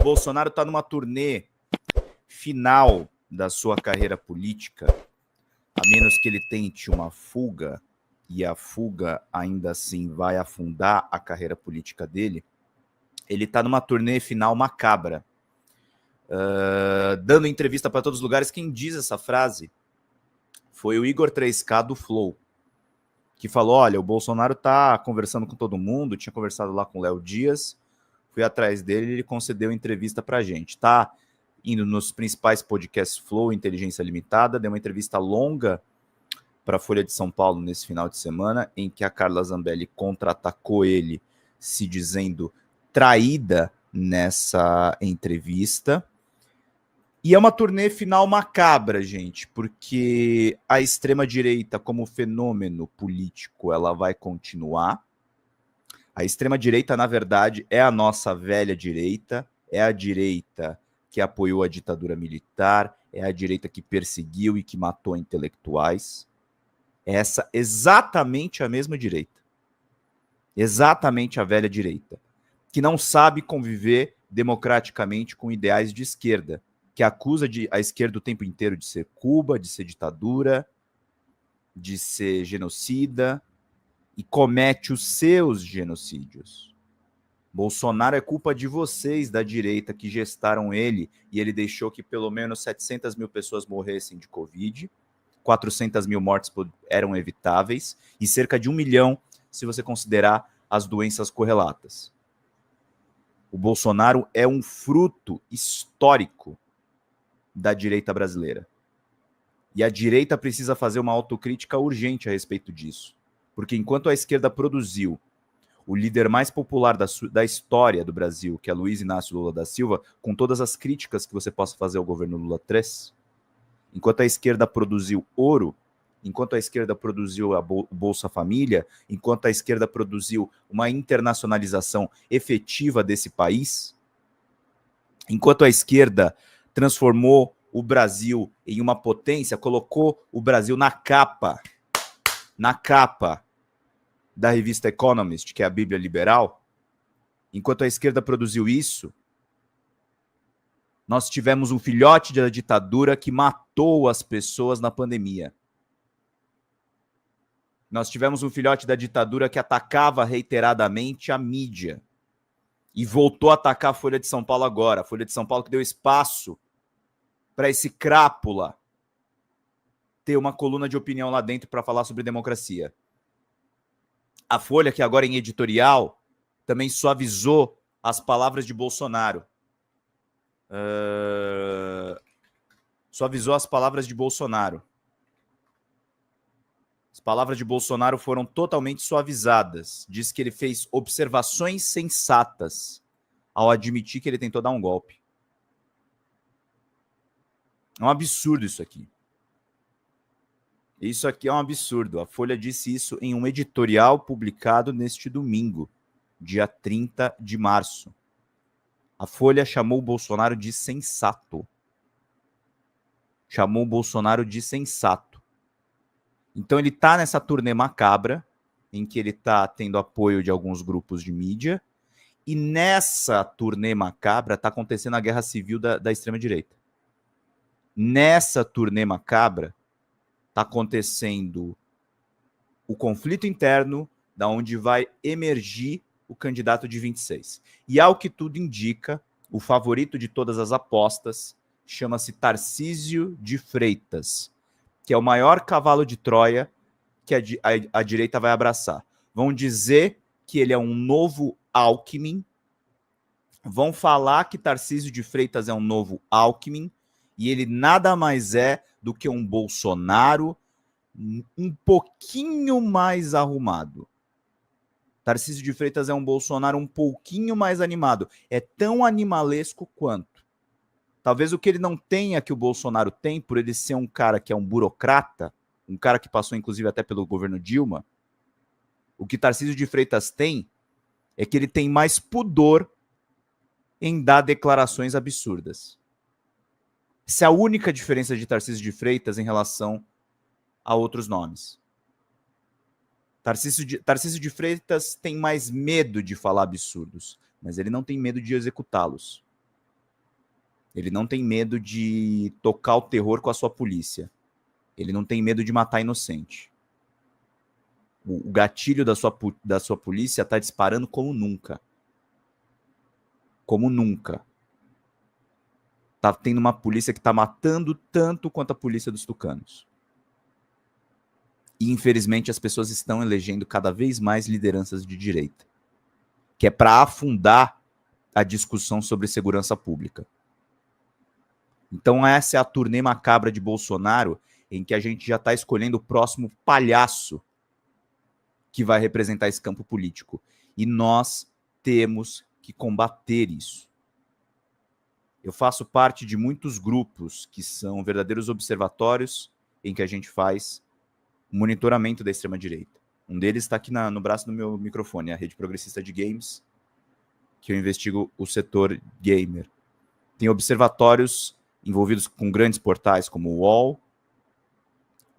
Bolsonaro está numa turnê final da sua carreira política, a menos que ele tente uma fuga, e a fuga ainda assim vai afundar a carreira política dele. Ele está numa turnê final macabra, dando entrevista para todos os lugares. Quem diz essa frase foi o Igor 3K do Flow, que falou, olha, o Bolsonaro está conversando com todo mundo, tinha conversado lá com o Léo Dias, fui atrás dele, ele concedeu entrevista para a gente. Tá indo nos principais podcasts Flow, Inteligência Limitada, deu uma entrevista longa para a Folha de São Paulo nesse final de semana, em que a Carla Zambelli contra-atacou ele, se dizendo traída nessa entrevista. E é uma turnê final macabra, gente, porque a extrema-direita, como fenômeno político, ela vai continuar. A extrema-direita, na verdade, é a nossa velha direita, é a direita que apoiou a ditadura militar, é a direita que perseguiu e que matou intelectuais. É essa exatamente a mesma direita. Exatamente a velha direita, que não sabe conviver democraticamente com ideais de esquerda, que acusa a esquerda o tempo inteiro de ser Cuba, de ser ditadura, de ser genocida, e comete os seus genocídios. Bolsonaro é culpa de vocês, da direita, que gestaram ele, e ele deixou que pelo menos 700 mil pessoas morressem de Covid, 400 mil mortes eram evitáveis, e cerca de 1 milhão, se você considerar as doenças correlatas. O Bolsonaro é um fruto histórico da direita brasileira. E a direita precisa fazer uma autocrítica urgente a respeito disso. Porque enquanto a esquerda produziu o líder mais popular da história do Brasil, que é Luiz Inácio Lula da Silva, com todas as críticas que você possa fazer ao governo Lula III, enquanto a esquerda produziu ouro, enquanto a esquerda produziu a Bolsa Família, enquanto a esquerda produziu uma internacionalização efetiva desse país, enquanto a esquerda transformou o Brasil em uma potência, colocou o Brasil na capa da revista Economist, que é a Bíblia Liberal, enquanto a esquerda produziu isso, nós tivemos um filhote da ditadura que matou as pessoas na pandemia. Nós tivemos um filhote da ditadura que atacava reiteradamente a mídia e voltou a atacar a Folha de São Paulo agora. A Folha de São Paulo que deu espaço para esse crápula ter uma coluna de opinião lá dentro para falar sobre democracia. A Folha, que agora em editorial, também suavizou as palavras de Bolsonaro. Suavizou as palavras de Bolsonaro. As palavras de Bolsonaro foram totalmente suavizadas. Diz que ele fez observações sensatas ao admitir que ele tentou dar um golpe. É um absurdo isso aqui. Isso aqui é um absurdo. A Folha disse isso em um editorial publicado neste domingo, dia 30 de março. A Folha chamou o Bolsonaro de sensato. Chamou o Bolsonaro de sensato. Então ele está nessa turnê macabra, em que ele está tendo apoio de alguns grupos de mídia, e nessa turnê macabra está acontecendo a guerra civil da extrema-direita. Nessa turnê macabra está acontecendo o conflito interno, da onde vai emergir o candidato de 26. E ao que tudo indica, o favorito de todas as apostas chama-se Tarcísio de Freitas, que é o maior cavalo de Troia que a direita vai abraçar. Vão dizer que ele é um novo Alckmin, vão falar que Tarcísio de Freitas é um novo Alckmin, e ele nada mais é do que um Bolsonaro um pouquinho mais arrumado. Tarcísio de Freitas é um Bolsonaro um pouquinho mais animado. É tão animalesco quanto. Talvez o que ele não tenha que o Bolsonaro tem, por ele ser um cara que é um burocrata, um cara que passou inclusive até pelo governo Dilma, o que Tarcísio de Freitas tem é que ele tem mais pudor em dar declarações absurdas. Essa é a única diferença de Tarcísio de Freitas em relação a outros nomes. Tarcísio de Freitas tem mais medo de falar absurdos, mas ele não tem medo de executá-los. Ele não tem medo de tocar o terror com a sua polícia. Ele não tem medo de matar inocente. O gatilho da sua polícia está disparando como nunca. Como nunca. Tá tendo uma polícia que está matando tanto quanto a polícia dos tucanos. E, infelizmente, as pessoas estão elegendo cada vez mais lideranças de direita, que é para afundar a discussão sobre segurança pública. Então, essa é a turnê macabra de Bolsonaro, em que a gente já está escolhendo o próximo palhaço que vai representar esse campo político. E nós temos que combater isso. Eu faço parte de muitos grupos que são verdadeiros observatórios em que a gente faz monitoramento da extrema-direita. Um deles está aqui no braço do meu microfone, a Rede Progressista de Games, que eu investigo o setor gamer. Tem observatórios envolvidos com grandes portais como o UOL,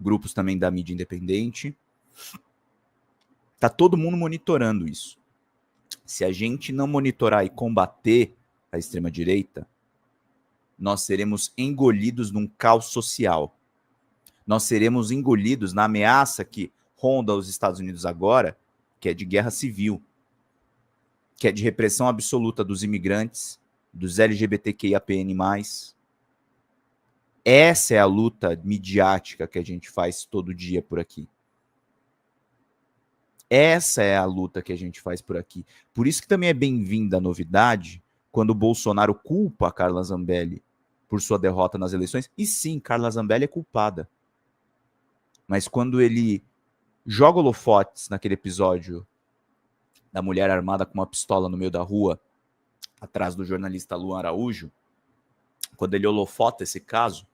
grupos também da mídia independente. Está todo mundo monitorando isso. Se a gente não monitorar e combater a extrema-direita, nós seremos engolidos num caos social. Nós seremos engolidos na ameaça que ronda os Estados Unidos agora, que é de guerra civil, que é de repressão absoluta dos imigrantes, dos LGBTQIAPN+. Essa é a luta midiática que a gente faz todo dia por aqui. Essa é a luta que a gente faz por aqui. Por isso que também é bem-vinda a novidade quando o Bolsonaro culpa a Carla Zambelli por sua derrota nas eleições. E sim, Carla Zambelli é culpada. Mas quando ele joga holofotes naquele episódio da mulher armada com uma pistola no meio da rua, atrás do jornalista Luan Araújo, quando ele holofota esse caso,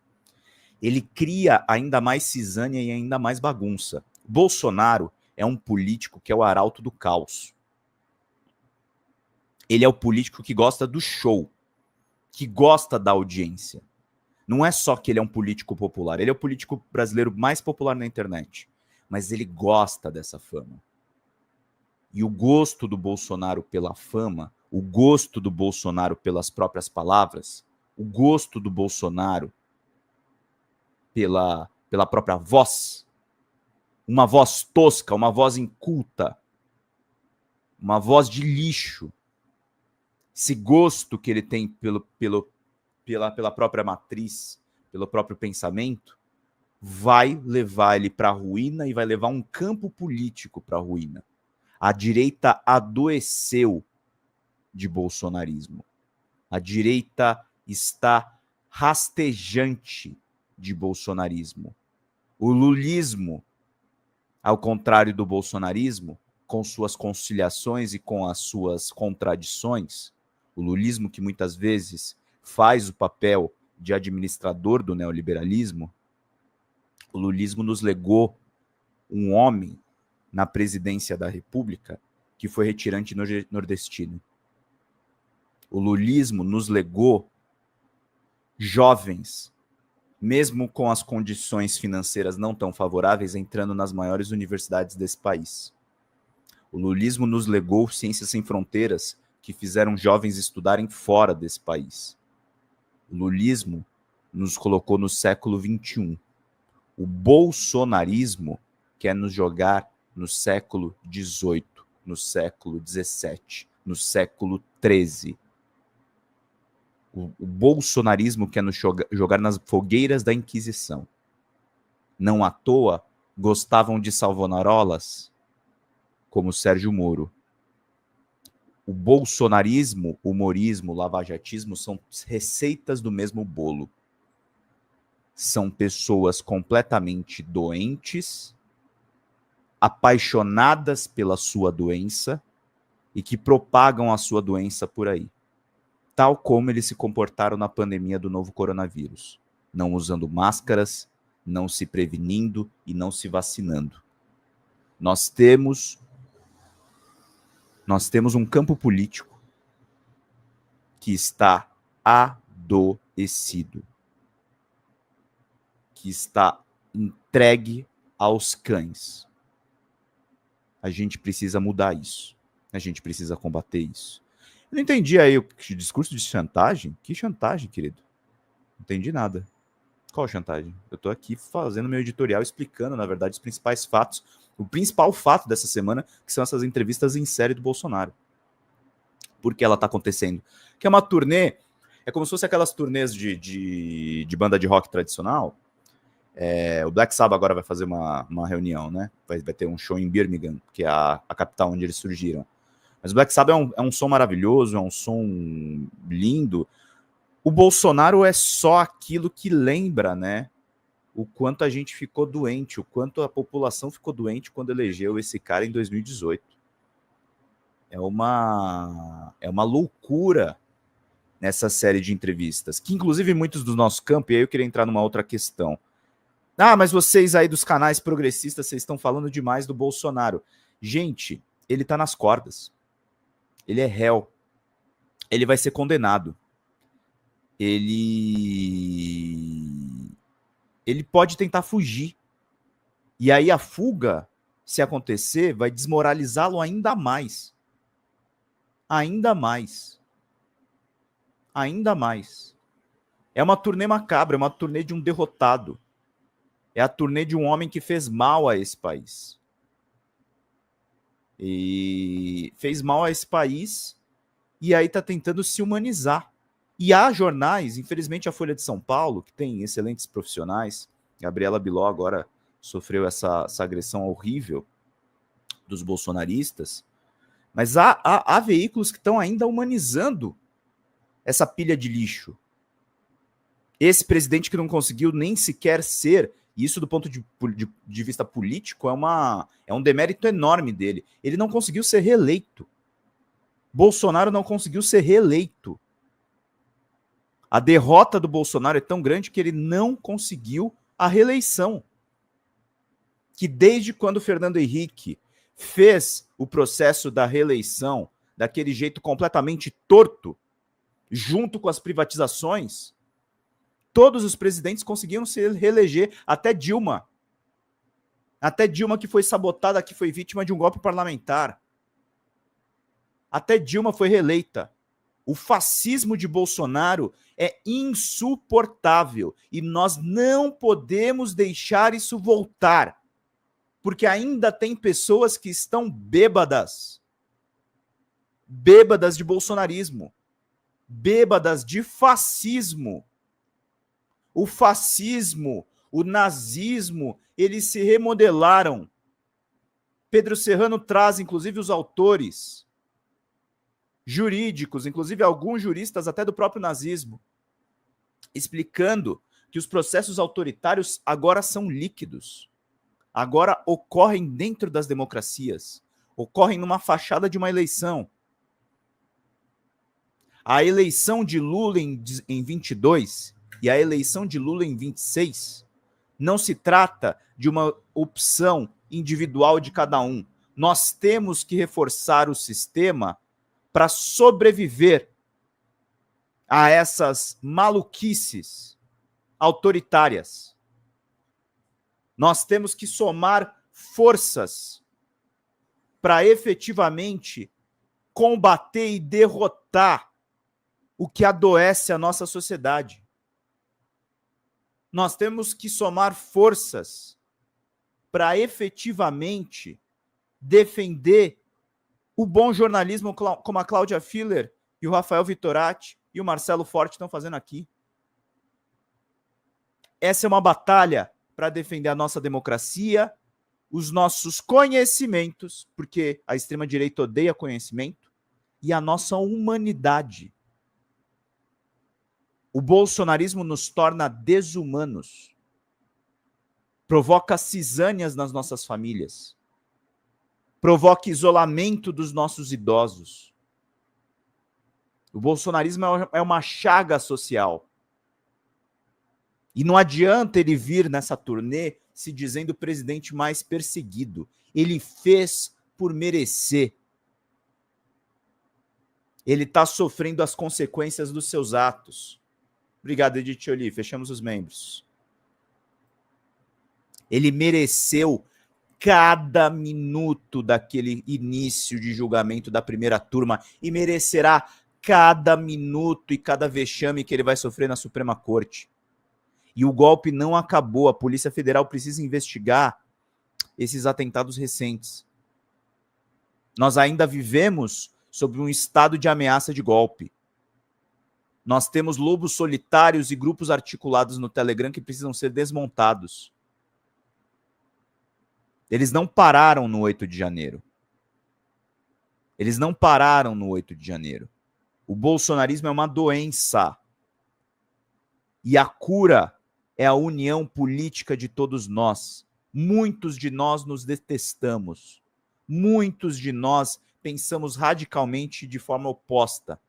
ele cria ainda mais cisânia e ainda mais bagunça. Bolsonaro é um político que é o arauto do caos. Ele é o político que gosta do show, que gosta da audiência. Não é só que ele é um político popular, ele é o político brasileiro mais popular na internet, mas ele gosta dessa fama. E o gosto do Bolsonaro pela fama, o gosto do Bolsonaro pelas próprias palavras, o gosto do Bolsonaro pela própria voz, uma voz tosca, uma voz inculta, uma voz de lixo. Esse gosto que ele tem pela própria matriz, pelo próprio pensamento, vai levar ele para a ruína e vai levar um campo político para a ruína. A direita adoeceu de bolsonarismo. A direita está rastejante de bolsonarismo. O lulismo, ao contrário do bolsonarismo, com suas conciliações e com as suas contradições, o lulismo que muitas vezes faz o papel de administrador do neoliberalismo, o lulismo nos legou um homem na presidência da República que foi retirante nordestino. O lulismo nos legou jovens, mesmo com as condições financeiras não tão favoráveis, entrando nas maiores universidades desse país. O lulismo nos legou Ciências Sem Fronteiras, que fizeram jovens estudarem fora desse país. O lulismo nos colocou no século XXI. O bolsonarismo quer nos jogar no século XVIII, no século XVII, no século XIII. O bolsonarismo quer nos jogar nas fogueiras da Inquisição. Não à toa gostavam de Savonarolas, como Sérgio Moro. O bolsonarismo, o humorismo, o lavajatismo são receitas do mesmo bolo. São pessoas completamente doentes, apaixonadas pela sua doença e que propagam a sua doença por aí. Tal como eles se comportaram na pandemia do novo coronavírus. Não usando máscaras, não se prevenindo e não se vacinando. Nós temos um campo político que está adoecido, que está entregue aos cães. A gente precisa mudar isso. A gente precisa combater isso. Eu não entendi aí o discurso de chantagem. Que chantagem, querido? entendi nada. Qual chantagem? Eu tô aqui fazendo meu editorial, explicando, na verdade, os principais fatos. O principal fato dessa semana, que são essas entrevistas em série do Bolsonaro. Por que ela tá acontecendo? Que é uma turnê, é como se fosse aquelas turnês de banda de rock tradicional. O Black Sabbath agora vai fazer uma reunião, né? Vai ter um show em Birmingham, que é a capital onde eles surgiram. Mas o Black Sabbath é um som maravilhoso, é um som lindo. O Bolsonaro é só aquilo que lembra, né? O quanto a gente ficou doente, o quanto a população ficou doente quando elegeu esse cara em 2018. É uma loucura nessa série de entrevistas, que inclusive muitos do nosso campo, e aí eu queria entrar numa outra questão. Ah, mas vocês aí dos canais progressistas, vocês estão falando demais do Bolsonaro. Gente, ele tá nas cordas. Ele é réu. Ele vai ser condenado. Ele pode tentar fugir. E aí a fuga, se acontecer, vai desmoralizá-lo ainda mais. Ainda mais. Ainda mais. É uma turnê macabra, é uma turnê de um derrotado. É a turnê de um homem que fez mal a esse país. E fez mal a esse país e aí está tentando se humanizar. E há jornais, infelizmente a Folha de São Paulo, que tem excelentes profissionais, Gabriela Biló agora sofreu essa agressão horrível dos bolsonaristas, mas há veículos que estão ainda humanizando essa pilha de lixo. Esse presidente que não conseguiu nem sequer ser, e isso do ponto de vista político é um demérito enorme dele. Ele não conseguiu ser reeleito. Bolsonaro não conseguiu ser reeleito. A derrota do Bolsonaro é tão grande que ele não conseguiu a reeleição. Que desde quando o Fernando Henrique fez o processo da reeleição daquele jeito completamente torto, junto com as privatizações, todos os presidentes conseguiram se reeleger, até Dilma. Até Dilma, que foi sabotada, que foi vítima de um golpe parlamentar. Até Dilma foi reeleita. O fascismo de Bolsonaro é insuportável e nós não podemos deixar isso voltar, porque ainda tem pessoas que estão bêbadas. Bêbadas de bolsonarismo. Bêbadas de fascismo. O fascismo, o nazismo, eles se remodelaram. Pedro Serrano traz, inclusive, os autores jurídicos, inclusive alguns juristas até do próprio nazismo, explicando que os processos autoritários agora são líquidos. Agora ocorrem dentro das democracias. Ocorrem numa fachada de uma eleição. A eleição de Lula em 22 e a eleição de Lula em 26 não se trata de uma opção individual de cada um. Nós temos que reforçar o sistema para sobreviver a essas maluquices autoritárias. Nós temos que somar forças para efetivamente combater e derrotar o que adoece a nossa sociedade. Nós temos que somar forças para efetivamente defender o bom jornalismo, como a Cláudia Filler e o Rafael Vittorati e o Marcelo Forte estão fazendo aqui. Essa é uma batalha para defender a nossa democracia, os nossos conhecimentos, porque a extrema-direita odeia conhecimento, e a nossa humanidade. O bolsonarismo nos torna desumanos, provoca cisânias nas nossas famílias, provoca isolamento dos nossos idosos. O bolsonarismo é uma chaga social. E não adianta ele vir nessa turnê se dizendo o presidente mais perseguido. Ele fez por merecer. Ele está sofrendo as consequências dos seus atos. Obrigado, Edith Oli. Fechamos os membros. Ele mereceu cada minuto daquele início de julgamento da primeira turma e merecerá cada minuto e cada vexame que ele vai sofrer na Suprema Corte. E o golpe não acabou. A Polícia Federal precisa investigar esses atentados recentes. Nós ainda vivemos sob um estado de ameaça de golpe. Nós temos lobos solitários e grupos articulados no Telegram que precisam ser desmontados. Eles não pararam no 8 de janeiro. Eles não pararam no 8 de janeiro. O bolsonarismo é uma doença. E a cura é a união política de todos nós. Muitos de nós nos detestamos. Muitos de nós pensamos radicalmente de forma oposta.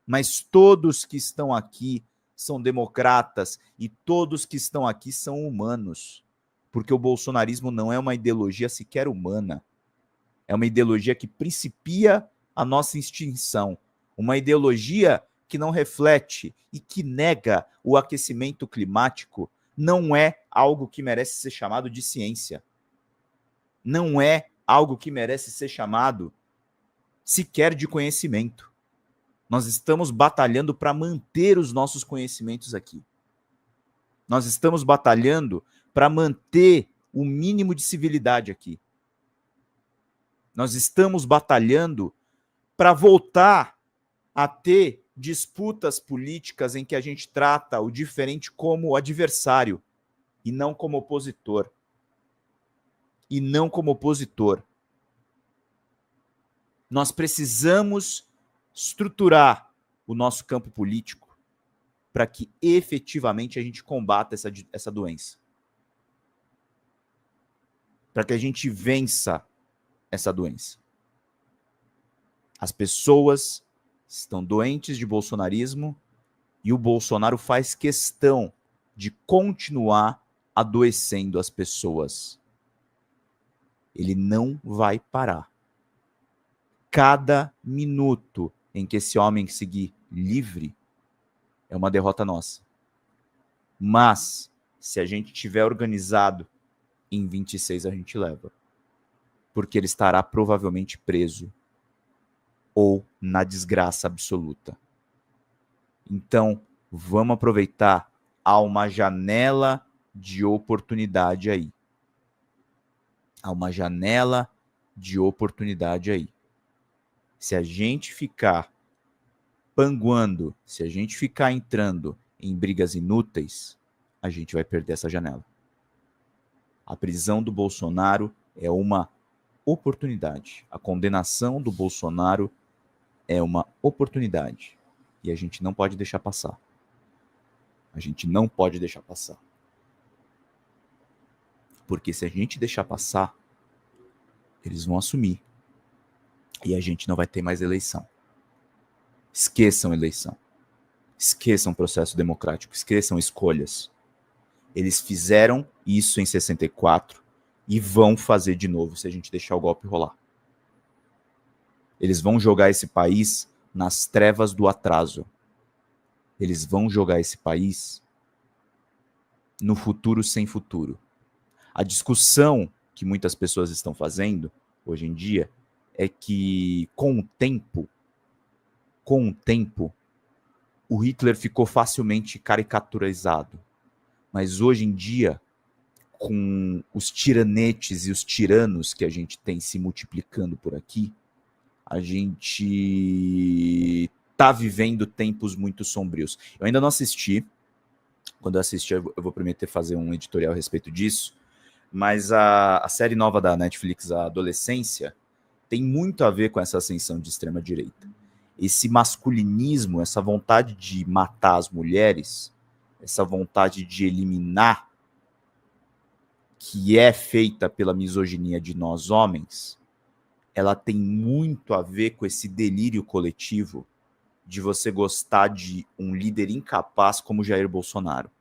Mas todos que estão aqui são democratas e todos que estão aqui são humanos. Porque o bolsonarismo não é uma ideologia sequer humana. É uma ideologia que principia a nossa extinção. Uma ideologia que não reflete e que nega o aquecimento climático não é algo que merece ser chamado de ciência. Não é algo que merece ser chamado sequer de conhecimento. Nós estamos batalhando para manter os nossos conhecimentos aqui. Nós estamos batalhando para manter o mínimo de civilidade aqui. Nós estamos batalhando para voltar a ter disputas políticas em que a gente trata o diferente como adversário e não como opositor. E não como opositor. Nós precisamos estruturar o nosso campo político para que efetivamente a gente combata essa doença. Para que a gente vença essa doença. As pessoas estão doentes de bolsonarismo e o Bolsonaro faz questão de continuar adoecendo as pessoas. Ele não vai parar. Cada minuto em que esse homem seguir livre é uma derrota nossa. Mas, se a gente tiver organizado, em 26 a gente leva. Porque ele estará provavelmente preso ou na desgraça absoluta. Então, vamos aproveitar. Há uma janela de oportunidade aí. Há uma janela de oportunidade aí. Se a gente ficar panguando, se a gente ficar entrando em brigas inúteis, a gente vai perder essa janela. A prisão do Bolsonaro é uma oportunidade. A condenação do Bolsonaro é uma oportunidade. E a gente não pode deixar passar. A gente não pode deixar passar. Porque se a gente deixar passar, eles vão assumir. E a gente não vai ter mais eleição. Esqueçam eleição. Esqueçam processo democrático. Esqueçam escolhas. Eles fizeram isso em 64 e vão fazer de novo se a gente deixar o golpe rolar. Eles vão jogar esse país nas trevas do atraso. Eles vão jogar esse país no futuro sem futuro. A discussão que muitas pessoas estão fazendo hoje em dia é que, com o tempo, o Hitler ficou facilmente caricaturizado. Mas hoje em dia, com os tiranetes e os tiranos que a gente tem se multiplicando por aqui, a gente está vivendo tempos muito sombrios. Eu ainda não assisti. Quando eu assistir, eu vou prometer fazer um editorial a respeito disso. Mas a série nova da Netflix, A Adolescência, tem muito a ver com essa ascensão de extrema-direita. Esse masculinismo, essa vontade de matar as mulheres, essa vontade de eliminar, que é feita pela misoginia de nós homens, ela tem muito a ver com esse delírio coletivo de você gostar de um líder incapaz como Jair Bolsonaro.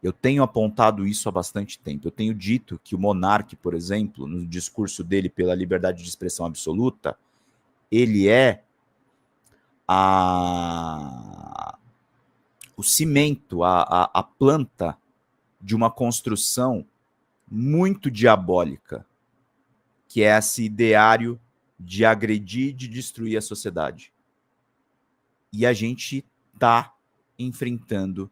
Eu tenho apontado isso há bastante tempo. Eu tenho dito que o monarca, por exemplo, no discurso dele pela liberdade de expressão absoluta, ele é o cimento, a planta de uma construção muito diabólica, que é esse ideário de agredir e de destruir a sociedade. E a gente tá enfrentando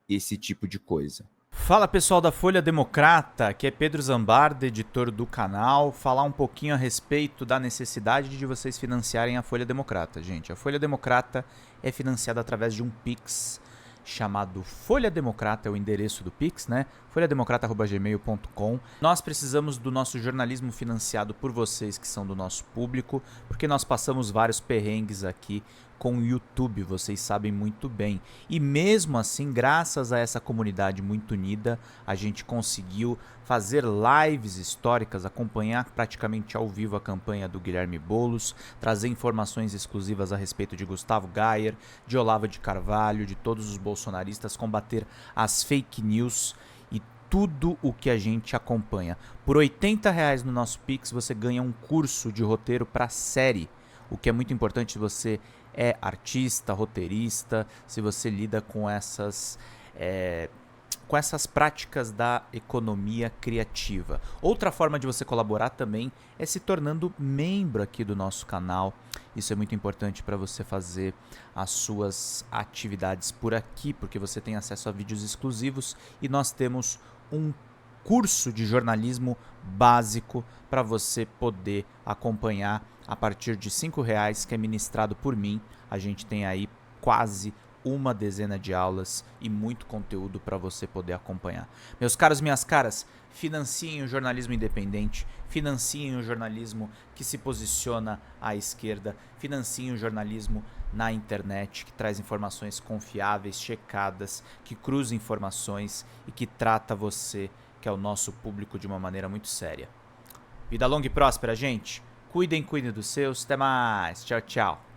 esse tipo de coisa. Fala pessoal da Folha Democrata, aqui é Pedro Zambarda, editor do canal, falar um pouquinho a respeito da necessidade de vocês financiarem a Folha Democrata, gente. A Folha Democrata é financiada através de um Pix chamado Folha Democrata, é o endereço do Pix, né? folhademocrata@gmail.com. Nós precisamos do nosso jornalismo financiado por vocês que são do nosso público, porque nós passamos vários perrengues aqui com o YouTube, vocês sabem muito bem. E mesmo assim, graças a essa comunidade muito unida, a gente conseguiu fazer lives históricas, acompanhar praticamente ao vivo a campanha do Guilherme Boulos, trazer informações exclusivas a respeito de Gustavo Gayer, de Olavo de Carvalho, de todos os bolsonaristas, combater as fake news e tudo o que a gente acompanha. Por R$80 no nosso Pix você ganha um curso de roteiro para série, o que é muito importante se você é artista, roteirista, se você lida com essas práticas da economia criativa. Outra forma de você colaborar também é se tornando membro aqui do nosso canal. Isso é muito importante para você fazer as suas atividades por aqui, porque você tem acesso a vídeos exclusivos e nós temos um curso de jornalismo básico para você poder acompanhar a partir de R$5, que é ministrado por mim. A gente tem aí quase uma dezena de aulas e muito conteúdo para você poder acompanhar. Meus caros, minhas caras, financiem o jornalismo independente, financiem o jornalismo que se posiciona à esquerda, financiem o jornalismo na internet, que traz informações confiáveis, checadas, que cruza informações e que trata você, que é o nosso público, de uma maneira muito séria. Vida longa e próspera, gente. Cuidem dos seus. Até mais. Tchau, tchau.